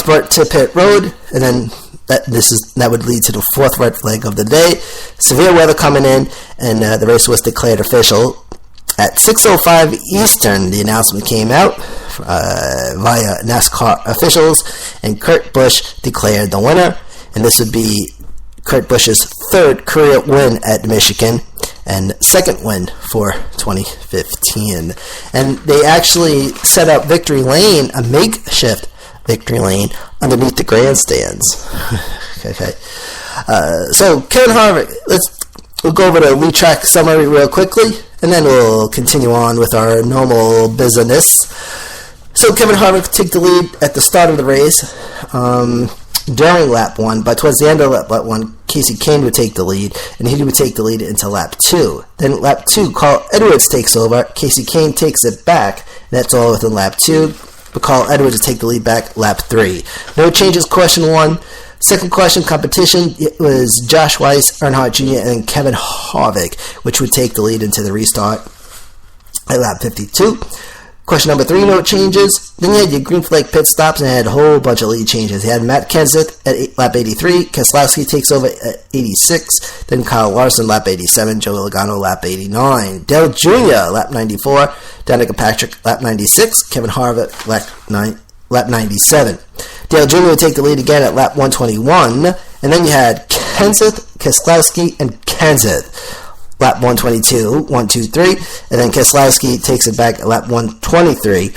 was brought to pit road, and then that would lead to the fourth red flag of the day. Severe weather coming in, and the race was declared official. At 6:05 Eastern, the announcement came out via NASCAR officials, and Kurt Busch declared the winner. And this would be Kurt Busch's third career win at Michigan and second win for 2015. And they actually set up Victory Lane, a makeshift Victory Lane, underneath the grandstands. Okay. So Kevin Harvick, we'll go over the lead track summary real quickly, and then we'll continue on with our normal business. So Kevin Harvick took the lead at the start of the race during lap 1, but towards the end of lap 1, Casey Kane would take the lead, and he would take the lead into lap 2. Then lap 2, Carl Edwards takes over, Casey Kane takes it back, and that's all within lap 2. But Carl Edwards would take the lead back lap 3. No changes, question 1. Second question, competition, it was Josh Weiss, Earnhardt Jr., and Kevin Harvick, which would take the lead into the restart at lap 52. Question number 3, no changes. Then you had your green flag pit stops and had a whole bunch of lead changes. You had Matt Kenseth at lap 83. Keselowski takes over at 86. Then Kyle Larson, lap 87. Joey Logano, lap 89. Dale Jr., lap 94. Danica Patrick, lap 96. Kevin Harvick, lap 97. Dale Jr. would take the lead again at lap 121. And then you had Kenseth, Keselowski, and Kenseth. Lap 122, 1, 2, 3, and then Keselowski takes it back at lap 123,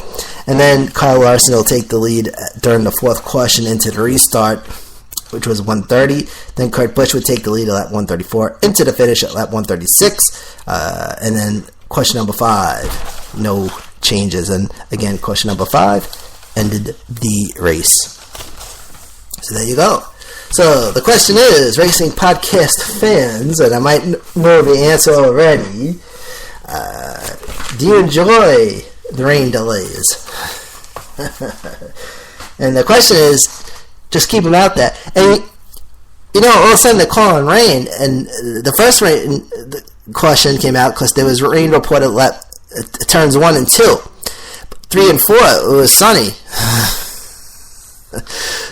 and then Kyle Larson will take the lead during the fourth question into the restart, which was 130. Then Kurt Busch would take the lead at lap 134 into the finish at lap 136, and then question number 5, no changes, and again question number 5 ended the race. So there you go. So, the question is, Racing Podcast fans, and I might know the answer already, do you enjoy the rain delays? And the question is, just keep them out there. And, all of a sudden they're calling rain, and the first rain question came out because there was rain reported at turns 1 and 2. 3 and 4, it was sunny.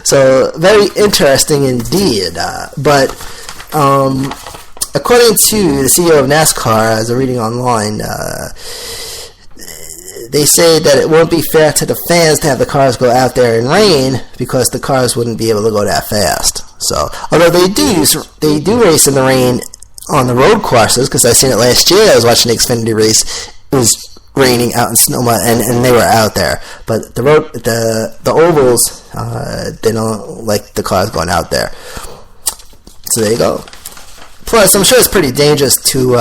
So, very interesting indeed. But according to the CEO of NASCAR, as I'm reading online, they say that it won't be fair to the fans to have the cars go out there in rain because the cars wouldn't be able to go that fast. So, although they do race in the rain on the road courses, because I seen it last year. I was watching the Xfinity race. It was raining out in Sonoma, and they were out there. But the ovals, they don't like the cars going out there. So there you go. Plus, I'm sure it's pretty dangerous to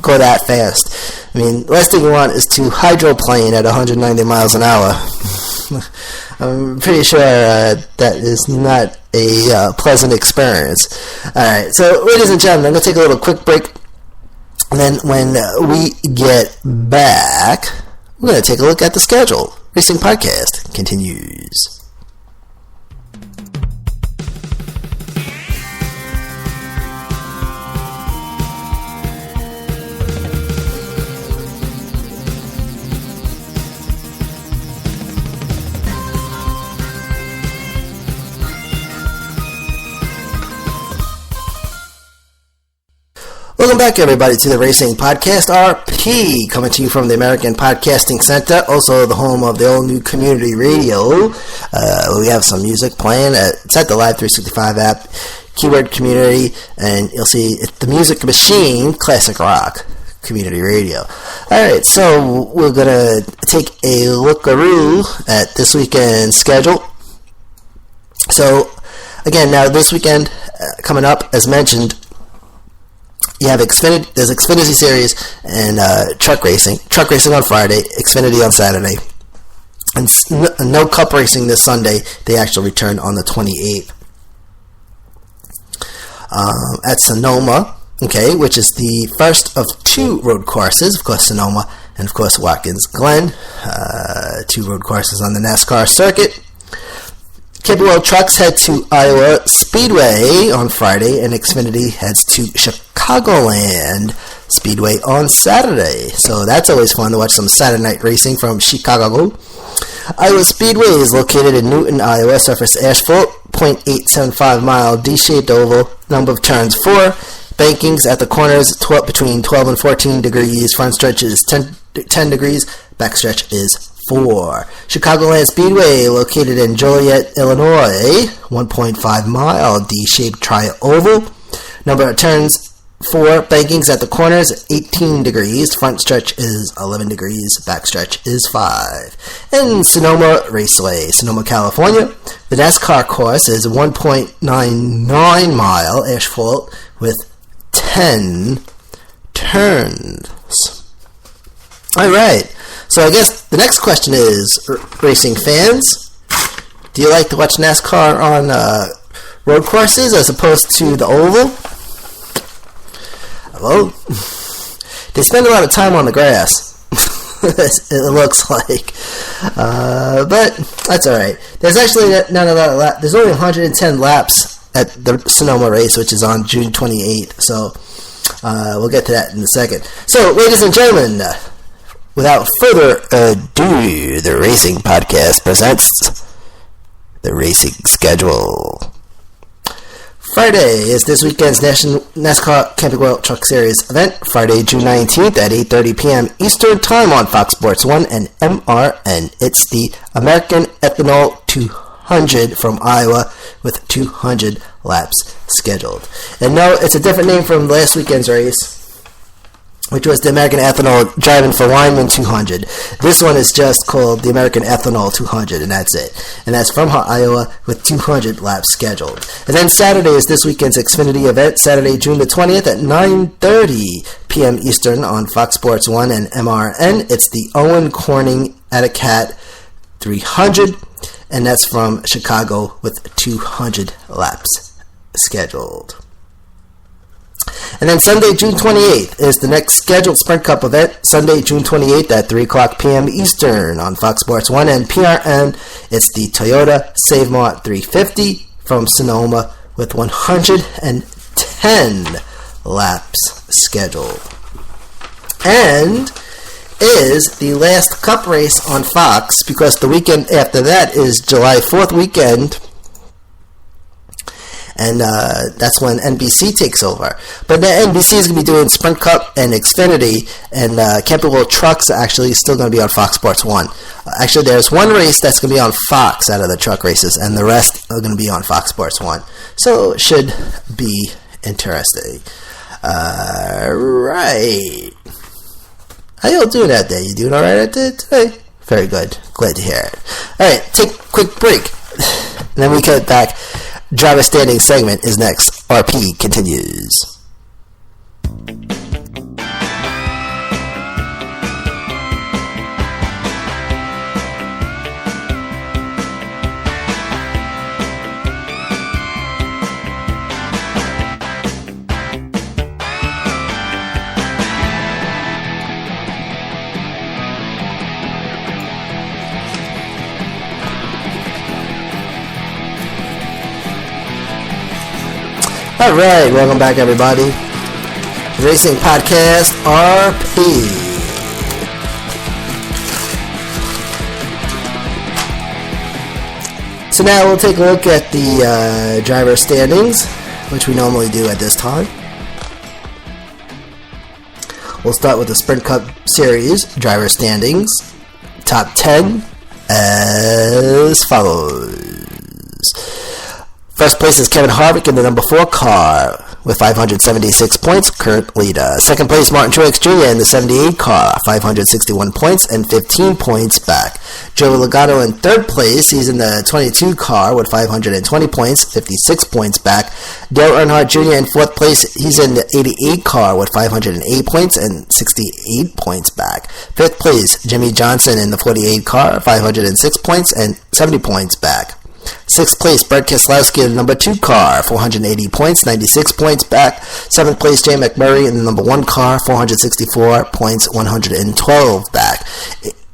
go that fast. I mean, the last thing you want is to hydroplane at 190 miles an hour. I'm pretty sure that is not a pleasant experience. Alright, so ladies and gentlemen, I'm going to take a little quick break. And then when we get back, we're going to take a look at the schedule. Racing Podcast continues. Welcome back, everybody, to the Racing Podcast RP, coming to you from the American Podcasting Center, also the home of the all-new Community Radio. We have some music playing. It's at the Live 365 app, keyword Community, and you'll see it's the Music Machine, Classic Rock, Community Radio. Alright, so we're going to take a look-a-roo at this weekend's schedule. So, again, now this weekend, coming up, as mentioned, you have Xfinity, there's Xfinity Series and truck racing. Truck racing on Friday, Xfinity on Saturday. And no Cup racing this Sunday. They actually return on the 28th. At Sonoma, okay, which is the first of 2 road courses. Of course, Sonoma and, of course, Watkins Glen. 2 road courses on the NASCAR circuit. Campbell World Trucks head to Iowa Speedway on Friday, and Xfinity heads to Chicagoland Speedway on Saturday. So that's always fun to watch some Saturday night racing from Chicago. Iowa Speedway is located in Newton, Iowa. Surface asphalt, 0.875 mile D-shaped oval. Number of turns 4. Bankings at the corners between 12 and 14 degrees. Front stretch is 10 degrees. Backstretch is 4. Chicagoland Speedway, located in Joliet, Illinois. 1.5 mile D-shaped tri-oval. Number of turns 4. Bankings at the corners, 18 degrees. Front stretch is 11 degrees. Backstretch is 5. And Sonoma Raceway, Sonoma, California. The NASCAR course is 1.99 mile asphalt with 10 turns. Alright, so I guess the next question is, racing fans, do you like to watch NASCAR on road courses as opposed to the oval? Well, they spend a lot of time on the grass, it looks like, but that's alright. There's actually not a lot of laps. There's only 110 laps at the Sonoma race, which is on June 28th, so we'll get to that in a second. So, ladies and gentlemen, without further ado, the Racing Podcast presents the racing schedule. Friday is this weekend's NASCAR Camping World Truck Series event, Friday, June 19th at 8:30 p.m. Eastern Time on Fox Sports 1 and MRN. It's the American Ethanol 200 from Iowa with 200 laps scheduled. And no, it's a different name from last weekend's race, which was the American Ethanol Driving for Wyman 200. This one is just called the American Ethanol 200, and that's it. And that's from Iowa with 200 laps scheduled. And then Saturday is this weekend's Xfinity event, Saturday, June the 20th at 9:30 p.m. Eastern on Fox Sports 1 and MRN. It's the Owen Corning Eticat 300, and that's from Chicago with 200 laps scheduled. And then Sunday, June 28th is the next scheduled Sprint Cup event, Sunday, June 28th at 3 o'clock p.m. Eastern on Fox Sports 1 and PRN. It's the Toyota Save Mart 350 from Sonoma with 110 laps scheduled. And is the last Cup race on Fox, because the weekend after that is July 4th weekend, and that's when NBC takes over. But the NBC is going to be doing Sprint Cup and Xfinity, and Camping World Trucks are actually still going to be on Fox Sports 1. Actually, there's one race that's going to be on Fox out of the truck races, and the rest are going to be on Fox Sports 1. So it should be interesting. Right. How y'all doing out there? You doing alright out there today? Very good. Glad to hear it. Alright, take a quick break. And then we get back. Driver Standing segment is next. RP continues. Alright, welcome back everybody. Racing Podcast RP. So now we'll take a look at the driver standings, which we normally do at this time. We'll start with the Sprint Cup Series driver standings. Top 10 as follows. First place is Kevin Harvick in the number 4 car with 576 points, current leader. Second place, Martin Truex Jr. in the 78 car, 561 points and 15 points back. Joey Logano in third place. He's in the 22 car with 520 points, 56 points back. Dale Earnhardt Jr. in fourth place. He's in the 88 car with 508 points and 68 points back. Fifth place, Jimmy Johnson in the 48 car, 506 points and 70 points back. Sixth place, Brad Keselowski in the number 2 car, 480 points, 96 points back. Seventh place, Jay McMurray in the number 1 car, 464 points, 112 back.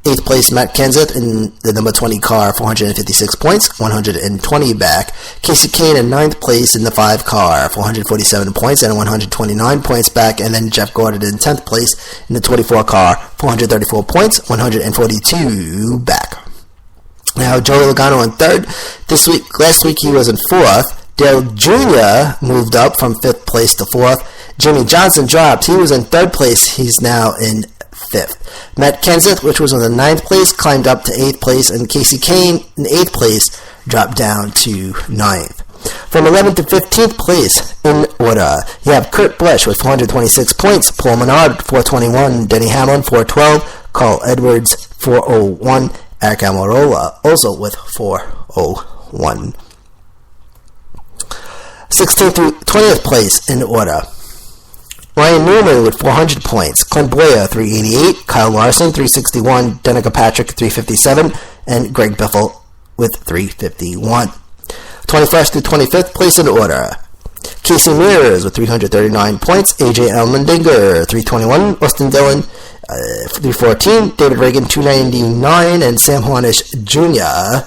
Eighth place, Matt Kenseth in the number 20 car, 456 points, 120 back. Casey Kane in 9th place in the 5 car, 447 points and 129 points back. And then Jeff Gordon in 10th place in the 24 car, 434 points, 142 back. Now, Joey Logano in third. Last week he was in fourth. Dale Jr. moved up from fifth place to fourth. Jimmy Johnson dropped. He was in third place. He's now in fifth. Matt Kenseth, which was in the ninth place, climbed up to eighth place, and Casey Kane in eighth place dropped down to ninth. From 11th to 15th place in order, you have Kurt Busch with 426 points, Paul Menard 421, Denny Hamlin 412, Carl Edwards 401, Aric Almirola also with 401. 16th through 20th place in order, Ryan Newman with 400 points, Clint Bowyer 388, Kyle Larson 361, Danica Patrick 357, and Greg Biffle with 351. 21st through 25th place in order, Casey Mears with 339 points, AJ Allmendinger 321, Austin Dillon 314, David Reagan 299, and Sam Hornish Jr.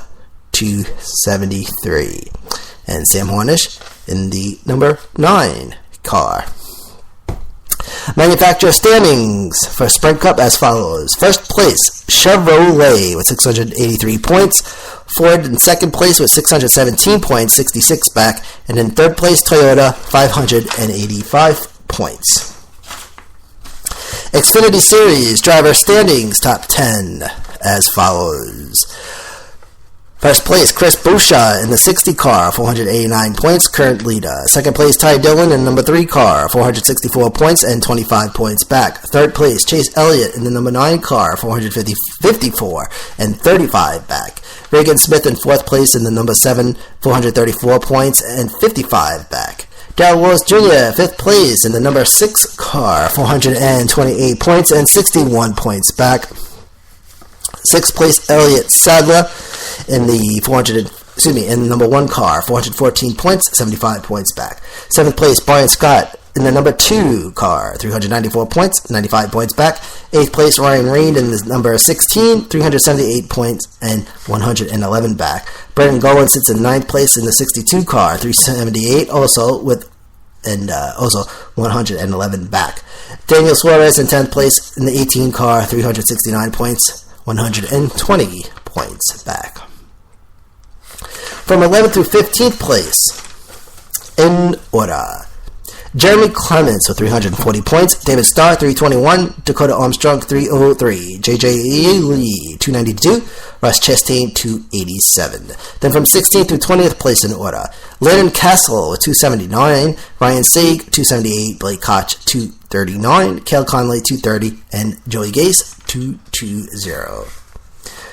273. And Sam Hornish in the number 9 car. Manufacturer standings for Sprint Cup as follows. First place, Chevrolet with 683 points. Ford in second place with 617 points, 66 back. And in third place, Toyota, 585 points. Xfinity Series driver standings, top 10 as follows. First place, Chris Buescher in the 60 car, 489 points, current leader. Second place, Ty Dillon in number 3 car, 464 points and 25 points back. Third place, Chase Elliott in the number 9 car, 454 and 35 back. Reagan Smith in 4th place in the number 7, 434 points and 55 back. Darrell Willis Jr., 5th place in the number 6 car, 428 points and 61 points back. 6th place, Elliott Sadler in the in the number 1 car, 414 points, 75 points back. 7th place, Brian Scott in the number 2 car, 394 points, 95 points back. 8th place, Ryan Reed in the number 16, 378 points and 111 back. Brendan Golan sits in 9th place in the 62 car, 378 also 111 back. Daniel Suarez in 10th place in the 18 car, 369 points, 120 points back. From 11th through 15th place in order, Jeremy Clements with 340 points, David Starr 321, Dakota Armstrong 303, JJ Lee 292, Ross Chastain 287. Then from 16th through 20th place in order, Landon Castle with 279, Ryan Sieg 278, Blake Koch 239, Cale Conley 230, and Joey Gase 220.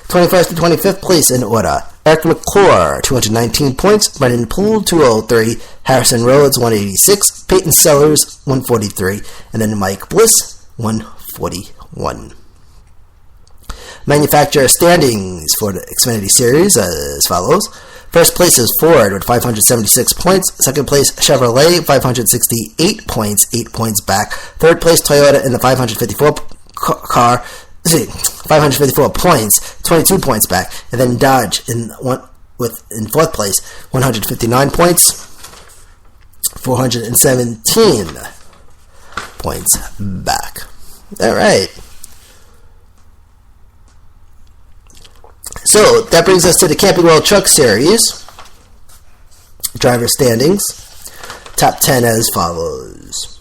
21st to 25th place in order, Eric McClure, 219 points, Brendan Poole, 203, Harrison Rhodes, 186, Peyton Sellers, 143, and then Mike Bliss, 141. Manufacturer standings for the Xfinity Series as follows. First place is Ford with 576 points. Second place, Chevrolet, 568 points, 8 points back. Third place, Toyota in the 554 car, 554 points, 22 points back, and then Dodge in 4th place, 159 points, 417 points back. All right. So that brings us to the Camping World Truck Series driver standings. Top 10 as follows.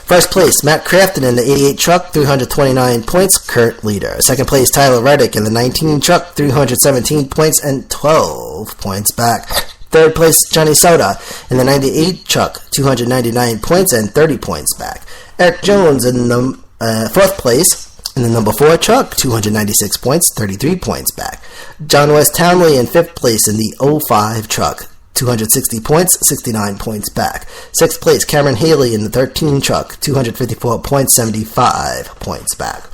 First place, Matt Crafton in the 88 truck, 329 points, current leader. Second place, Tyler Reddick in the 19 truck, 317 points and 12 points back. Third place, Johnny Soda in the 98 truck, 299 points and 30 points back. Eric Jones in the 4th place in the number 4 truck, 296 points, 33 points back. John West Townley in 5th place in the 05 truck, 260 points, 69 points back. 6th place, Cameron Haley in the 13 truck, 254 points, 75 points back.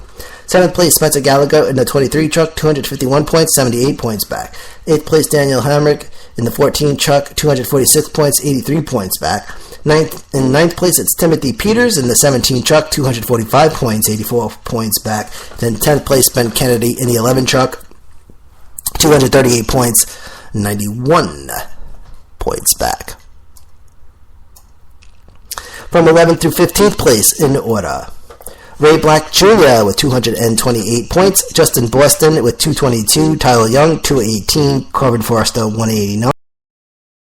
7th place, Spencer Gallagher in the 23 truck, 251 points, 78 points back. 8th place, Daniel Hamrick in the 14 truck, 246 points, 83 points back. In 9th place, it's Timothy Peters in the 17 truck, 245 points, 84 points back. Then 10th place, Ben Kennedy in the 11 truck, 238 points, 91 points back. From 11th through 15th place in order, Ray Black Jr. with 228 points. Justin Boston with 222. Tyler Young, 218. Corbin Forrester, 189.